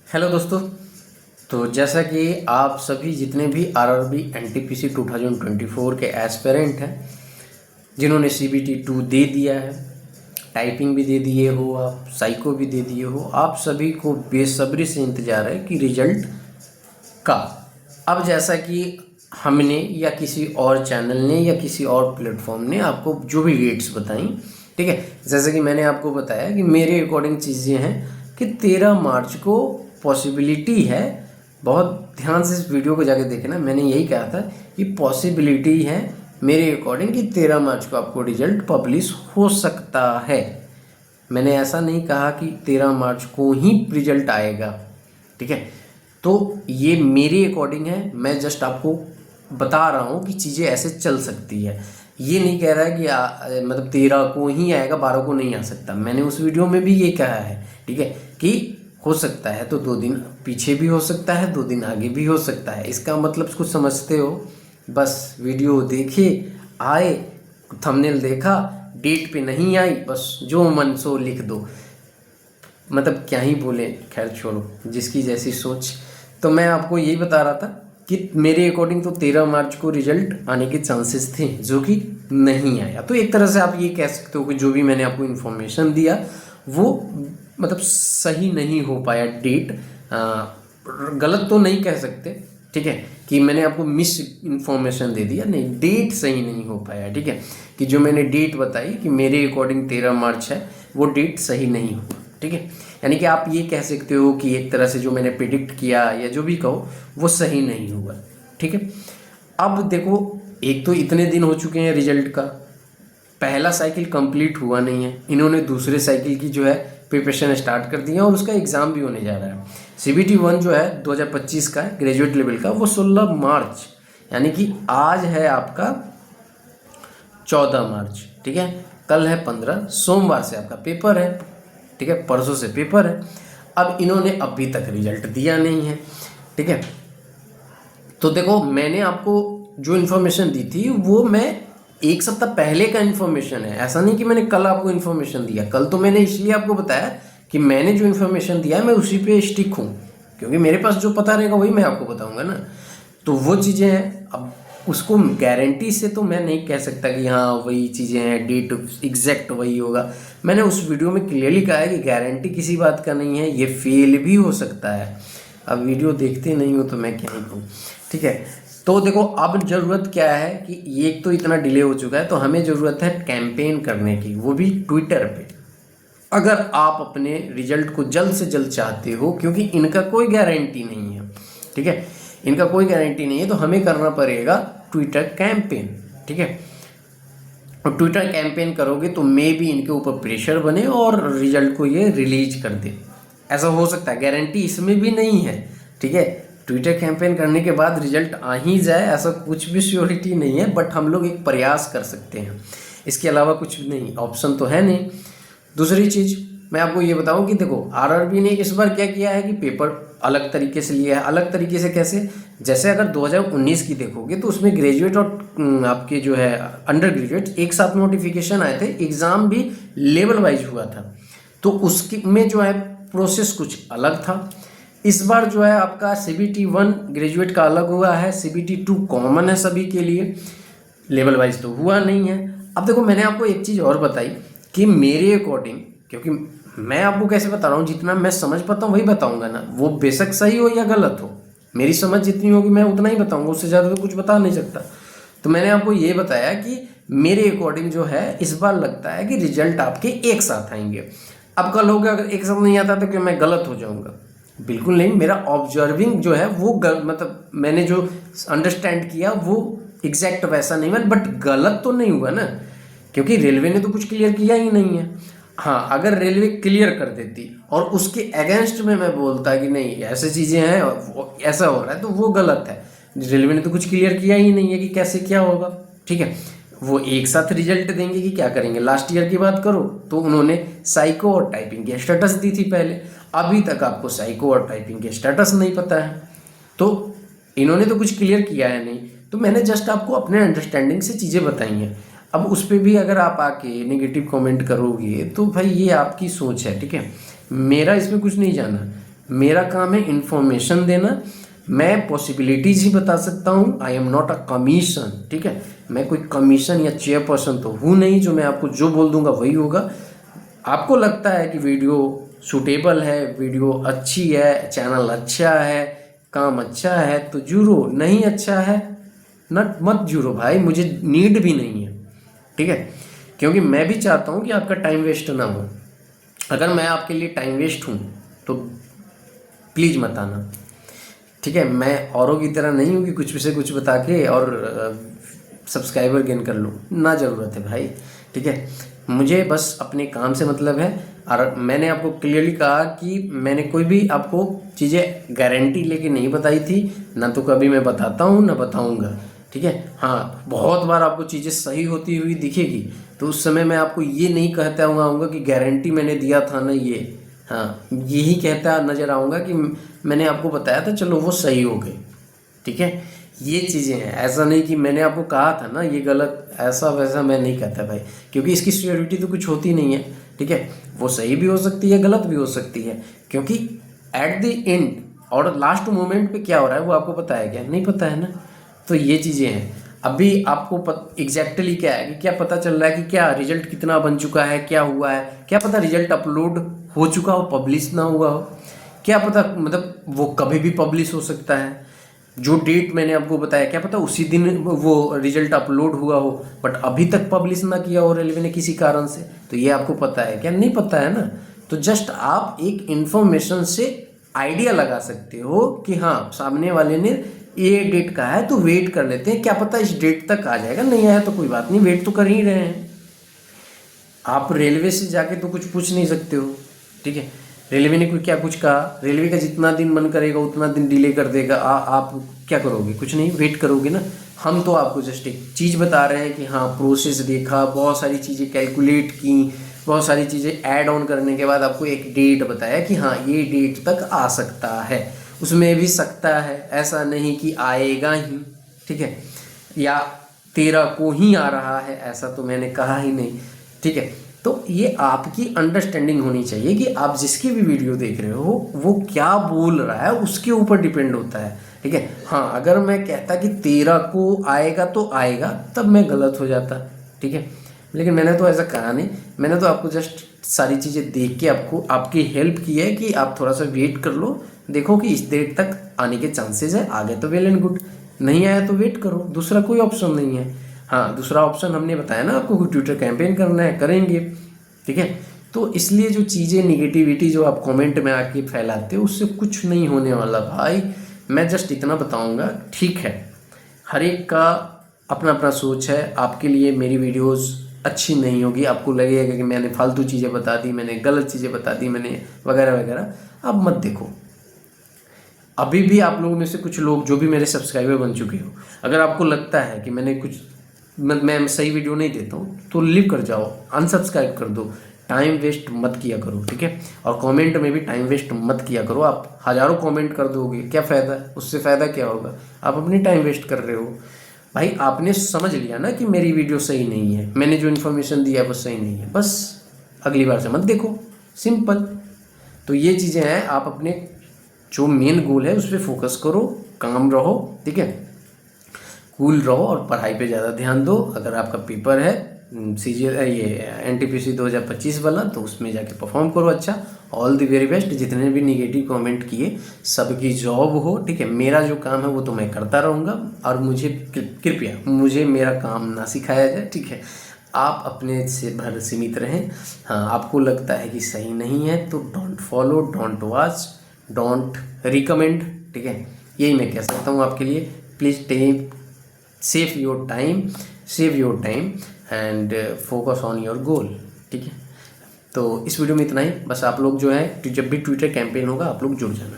Hello दोस्तों। तो जैसा कि आप सभी जितने भी आरआरबी एनटीपीसी 2024 के एस्पिरेंट हैं, जिन्होंने सीबीटी 2 दे दिया है, टाइपिंग भी दे दिए हो, आप साइको भी दे दिए हो, आप सभी को बेसब्री से इंतज़ार है कि रिजल्ट का। अब जैसा कि हमने या किसी और चैनल ने या किसी और प्लेटफॉर्म ने आपको जो भी रेट्स बताई, ठीक है, जैसे कि मैंने आपको बताया कि मेरे अकॉर्डिंग चीज़ें हैं कि 13 मार्च को पॉसिबिलिटी है। बहुत ध्यान से इस वीडियो को जाके देखना, मैंने यही कहा था कि पॉसिबिलिटी है मेरे अकॉर्डिंग कि 13 मार्च को आपको रिजल्ट पब्लिश हो सकता है। मैंने ऐसा नहीं कहा कि 13 मार्च को ही रिजल्ट आएगा, ठीक है। तो ये मेरे अकॉर्डिंग है, मैं जस्ट आपको बता रहा हूँ कि चीज़ें ऐसे चल सकती है। ये नहीं कह रहा है कि मतलब 13 को ही आएगा, 12 को नहीं आ सकता। मैंने उस वीडियो में भी ये कहा है, ठीक है, कि हो सकता है तो 2 दिन पीछे भी हो सकता है, 2 दिन आगे भी हो सकता है। इसका मतलब कुछ समझते हो? बस वीडियो देखे, आए, थंबनेल देखा, डेट पे नहीं आई, बस जो मन सो लिख दो। मतलब क्या ही बोले, खैर छोड़ो, जिसकी जैसी सोच। तो मैं आपको यही बता रहा था कि मेरे अकॉर्डिंग तो 13 मार्च को रिजल्ट आने के चांसेस थे, जो कि नहीं आया। तो एक तरह से आप ये कह सकते हो कि जो भी मैंने आपको इन्फॉर्मेशन दिया वो मतलब सही नहीं हो पाया। डेट गलत तो नहीं कह सकते, ठीक है, कि मैंने आपको मिस इन्फॉर्मेशन दे दिया, नहीं, डेट सही नहीं हो पाया, ठीक है, कि जो मैंने डेट बताई कि मेरे अकॉर्डिंग 13 मार्च है, वो डेट सही नहीं हुआ, ठीक है। यानी कि आप ये कह सकते हो कि एक तरह से जो मैंने प्रिडिक्ट किया या जो भी कहो वो सही नहीं हुआ, ठीक है। अब देखो, एक तो इतने दिन हो चुके हैं रिजल्ट का, पहला साइकिल कंप्लीट हुआ नहीं है, इन्होंने दूसरे साइकिल की जो है प्रिपरेशन स्टार्ट कर दी है और उसका एग्ज़ाम भी होने जा रहा है। सीबीटी 1 जो है 2025 का ग्रेजुएट लेवल का, वो 16 मार्च, यानी कि आज है आपका 14 मार्च, ठीक है, कल है 15, सोमवार से आपका पेपर है, ठीक है, परसों से पेपर है। अब इन्होंने अभी तक रिजल्ट दिया नहीं है, ठीक है। तो देखो, मैंने आपको जो इन्फॉर्मेशन दी थी वो मैं एक सप्ताह पहले का इन्फॉर्मेशन है, ऐसा नहीं कि मैंने कल आपको इन्फॉर्मेशन दिया। कल तो मैंने इसलिए आपको बताया कि मैंने जो इन्फॉर्मेशन दिया है मैं उसी पे स्टिक हूँ, क्योंकि मेरे पास जो पता रहेगा वही मैं आपको बताऊंगा ना। तो वो चीज़ें हैं, अब उसको गारंटी से तो मैं नहीं कह सकता कि हाँ वही चीज़ें हैं, डेट एग्जैक्ट वही होगा। मैंने उस वीडियो में क्लियरली कहा है कि गारंटी किसी बात का नहीं है, ये फेल भी हो सकता है। अब वीडियो देखते नहीं हो तो मैं क्या ही कहूँ, ठीक है। तो देखो, अब ज़रूरत क्या है कि ये तो इतना डिले हो चुका है, तो हमें ज़रूरत है कैंपेन करने की, वो भी ट्विटर पे। अगर आप अपने रिजल्ट को जल्द से जल्द चाहते हो, क्योंकि इनका कोई गारंटी नहीं है, ठीक है, इनका कोई गारंटी नहीं है, तो हमें करना पड़ेगा ट्विटर कैंपेन, ठीक है। और ट्विटर कैंपेन करोगे तो मे भी इनके ऊपर प्रेशर बने और रिजल्ट को ये रिलीज कर दे। ऐसा हो सकता है, गारंटी इसमें भी नहीं है, ठीक है। ट्विटर कैंपेन करने के बाद रिजल्ट आ ही जाए ऐसा कुछ भी श्योरिटी नहीं है, बट हम लोग एक प्रयास कर सकते हैं, इसके अलावा कुछ नहीं, ऑप्शन तो है नहीं। दूसरी चीज़ मैं आपको ये बताऊं कि देखो, आरआरबी ने इस बार क्या किया है कि पेपर अलग तरीके से लिया है। अलग तरीके से कैसे? जैसे अगर 2019 की देखोगे तो उसमें ग्रेजुएट और आपके जो है अंडर ग्रेजुएट एक साथ नोटिफिकेशन आए थे, एग्ज़ाम भी लेवल वाइज हुआ था, तो उसकी में जो है प्रोसेस कुछ अलग था। इस बार जो है आपका सीबीटी 1 ग्रेजुएट का अलग हुआ है, सीबीटी 2 कॉमन है सभी के लिए, लेवल वाइज तो हुआ नहीं है। अब देखो, मैंने आपको एक चीज़ और बताई कि मेरे अकॉर्डिंग, क्योंकि मैं आपको कैसे बता रहा हूँ, जितना मैं समझ पाता हूँ वही बताऊंगा ना, वो बेशक सही हो या गलत हो, मेरी समझ जितनी होगी मैं उतना ही बताऊंगा, उससे ज़्यादा तो कुछ बता नहीं सकता। तो मैंने आपको ये बताया कि मेरे अकॉर्डिंग जो है इस बार लगता है कि रिजल्ट आपके एक साथ आएंगे। अब कल होगा अगर एक साथ नहीं आता तो क्या मैं गलत हो जाऊँगा? बिल्कुल नहीं, मेरा ऑब्जर्विंग जो है वो मतलब मैंने जो अंडरस्टैंड किया वो एग्जैक्ट वैसा नहीं हुआ, बट गलत तो नहीं हुआ ना, क्योंकि रेलवे ने तो कुछ क्लियर किया ही नहीं है। हाँ, अगर रेलवे क्लियर कर देती और उसके अगेंस्ट में मैं बोलता कि नहीं ऐसे चीज़ें हैं ऐसा हो रहा है, तो वो गलत है। रेलवे ने तो कुछ क्लियर किया ही नहीं है कि कैसे क्या होगा, ठीक है। वो एक साथ रिजल्ट देंगे कि क्या करेंगे? लास्ट ईयर की बात करो तो उन्होंने साइको और टाइपिंग की स्टेटस दी थी पहले, अभी तक आपको साइको और टाइपिंग के स्टेटस नहीं पता है, तो इन्होंने तो कुछ क्लियर किया है नहीं। तो मैंने जस्ट आपको अपने अंडरस्टैंडिंग से चीज़ें बताई हैं। अब उस पर भी अगर आप आके नेगेटिव कमेंट करोगे तो भाई ये आपकी सोच है, ठीक है, मेरा इसमें कुछ नहीं जाना। मेरा काम है इन्फॉर्मेशन देना, मैं पॉसिबिलिटीज़ ही बता सकता हूँ। I am not a commission, ठीक है। मैं कोई कमीशन या चेयरपर्सन तो हूँ नहीं जो मैं आपको जो बोल दूंगा वही होगा। आपको लगता है कि वीडियो सूटेबल है, वीडियो अच्छी है, चैनल अच्छा है, काम अच्छा है तो जुड़ो, नहीं अच्छा है मत जुड़ो भाई, मुझे नीड भी नहीं है, ठीक है। क्योंकि मैं भी चाहता हूँ कि आपका टाइम वेस्ट ना हो। अगर मैं आपके लिए टाइम वेस्ट हूँ तो प्लीज़ मत आना, ठीक है। मैं औरों की तरह नहीं हूँ कि कुछ भी से कुछ बता के और सब्सक्राइबर गेन कर लूँ, ना ज़रूरत है भाई, ठीक है। मुझे बस अपने काम से मतलब है। और मैंने आपको क्लियरली कहा कि मैंने कोई भी आपको चीज़ें गारंटी लेके नहीं बताई थी, ना तो कभी मैं बताता हूँ ना बताऊँगा, ठीक है। हाँ, बहुत बार आपको चीज़ें सही होती हुई दिखेगी तो उस समय मैं आपको ये नहीं कहता आऊँगा कि गारंटी मैंने दिया था ना ये, हाँ, यही कहता नज़र आऊँगा कि मैंने आपको बताया था, चलो वो सही हो गई, ठीक है। ये चीज़ें हैं, ऐसा नहीं कि मैंने आपको कहा था ना ये गलत, ऐसा वैसा मैं नहीं कहता भाई, क्योंकि इसकी श्योरिटी तो कुछ होती नहीं है, ठीक है। वो सही भी हो सकती है, गलत भी हो सकती है, क्योंकि एट द एंड और लास्ट मोमेंट पे क्या हो रहा है वो आपको पता है क्या? नहीं पता है ना। तो ये चीज़ें हैं। अभी आपको एग्जैक्टली क्या है कि क्या पता चल रहा है कि क्या रिजल्ट कितना बन चुका है, क्या हुआ है, क्या पता रिजल्ट अपलोड हो चुका हो, पब्लिश ना हुआ हो, क्या पता, मतलब वो कभी भी पब्लिश हो सकता है। जो डेट मैंने आपको बताया क्या पता उसी दिन वो रिजल्ट अपलोड हुआ हो, बट अभी तक पब्लिश ना किया हो रेलवे ने किसी कारण से। तो ये आपको पता है क्या? नहीं पता है ना। तो जस्ट आप एक इंफॉर्मेशन से आइडिया लगा सकते हो कि हाँ सामने वाले ने ये डेट कहा है तो वेट कर लेते हैं, क्या पता इस डेट तक आ जाएगा, नहीं आया तो कोई बात नहीं, वेट तो कर ही रहे हैं। आप रेलवे से जाके तो कुछ पूछ नहीं सकते हो, ठीक है। रेलवे ने कोई क्या कुछ कहा, रेलवे का जितना दिन मन करेगा उतना दिन डिले कर देगा, आप क्या करोगे? कुछ नहीं, वेट करोगे ना। हम तो आपको जस्ट एक चीज़ बता रहे हैं कि हाँ प्रोसेस देखा, बहुत सारी चीज़ें कैलकुलेट की, बहुत सारी चीज़ें ऐड ऑन करने के बाद आपको एक डेट बताया कि हाँ ये डेट तक आ सकता है, उसमें भी सकता है, ऐसा नहीं कि आएगा ही, ठीक है, या 13 को ही आ रहा है, ऐसा तो मैंने कहा ही नहीं, ठीक है। तो ये आपकी अंडरस्टैंडिंग होनी चाहिए कि आप जिसकी भी वीडियो देख रहे हो वो क्या बोल रहा है उसके ऊपर डिपेंड होता है, ठीक है। हाँ, अगर मैं कहता कि 13 को आएगा तो आएगा तब मैं गलत हो जाता, ठीक है। लेकिन मैंने तो ऐसा कहा नहीं, मैंने तो आपको जस्ट सारी चीज़ें देख के आपको आपकी हेल्प की है कि आप थोड़ा सा वेट कर लो, देखो कि इस डेट तक आने के चांसेस है, आ गए तो वेल एंड गुड, नहीं आया तो वेट करो, दूसरा कोई ऑप्शन नहीं है। हाँ, दूसरा ऑप्शन हमने बताया ना आपको, ट्विटर कैंपेन करना है, करेंगे, ठीक है। तो इसलिए जो चीज़ें निगेटिविटी जो आप कमेंट में आके फैलाते हो उससे कुछ नहीं होने वाला भाई। मैं जस्ट इतना बताऊंगा, ठीक है, हर एक का अपना अपना सोच है। आपके लिए मेरी वीडियोस अच्छी नहीं होगी, आपको लगेगा कि मैंने फालतू चीज़ें बता दी, मैंने गलत चीज़ें बता दी, मैंने वगैरह वगैरह, आप मत देखो। अभी भी आप लोगों में से कुछ लोग जो भी मेरे सब्सक्राइबर बन चुके हो, अगर आपको लगता है कि मैंने कुछ मैं सही वीडियो नहीं देता हूँ तो लीव कर जाओ, अनसब्सक्राइब कर दो, टाइम वेस्ट मत किया करो, ठीक है। और कमेंट में भी टाइम वेस्ट मत किया करो। आप हज़ारों कमेंट कर दोगे, क्या फ़ायदा? उससे फ़ायदा क्या होगा? आप अपनी टाइम वेस्ट कर रहे हो भाई। आपने समझ लिया ना कि मेरी वीडियो सही नहीं है, मैंने जो इन्फॉर्मेशन दिया वो सही नहीं है, बस अगली बार से मत देखो, सिंपल। तो ये चीज़ें हैं, आप अपने जो मेन गोल है उस पर फोकस करो, काम रहो, ठीक है, कूल रहो और पढ़ाई पे ज़्यादा ध्यान दो। अगर आपका पेपर है ये NTPC 2025 वाला तो उसमें जाके परफॉर्म करो अच्छा। All the very best. जितने भी निगेटिव कमेंट किए सबकी जॉब हो, ठीक है। मेरा जो काम है वो तो मैं करता रहूँगा और मुझे कृपया मुझे मेरा काम ना सिखाया जाए, ठीक है। आप अपने से भर सीमित रहें। हाँ, आपको लगता है कि सही नहीं है तो don't follow, don't watch, don't recommend, ठीक है। यही मैं कह सकता हूँ आपके लिए। Please take save your time and focus on your goal, ठीक है। तो इस वीडियो में इतना ही। बस आप लोग जो है जब भी ट्विटर कैंपेन होगा आप लोग जुड़ जाना।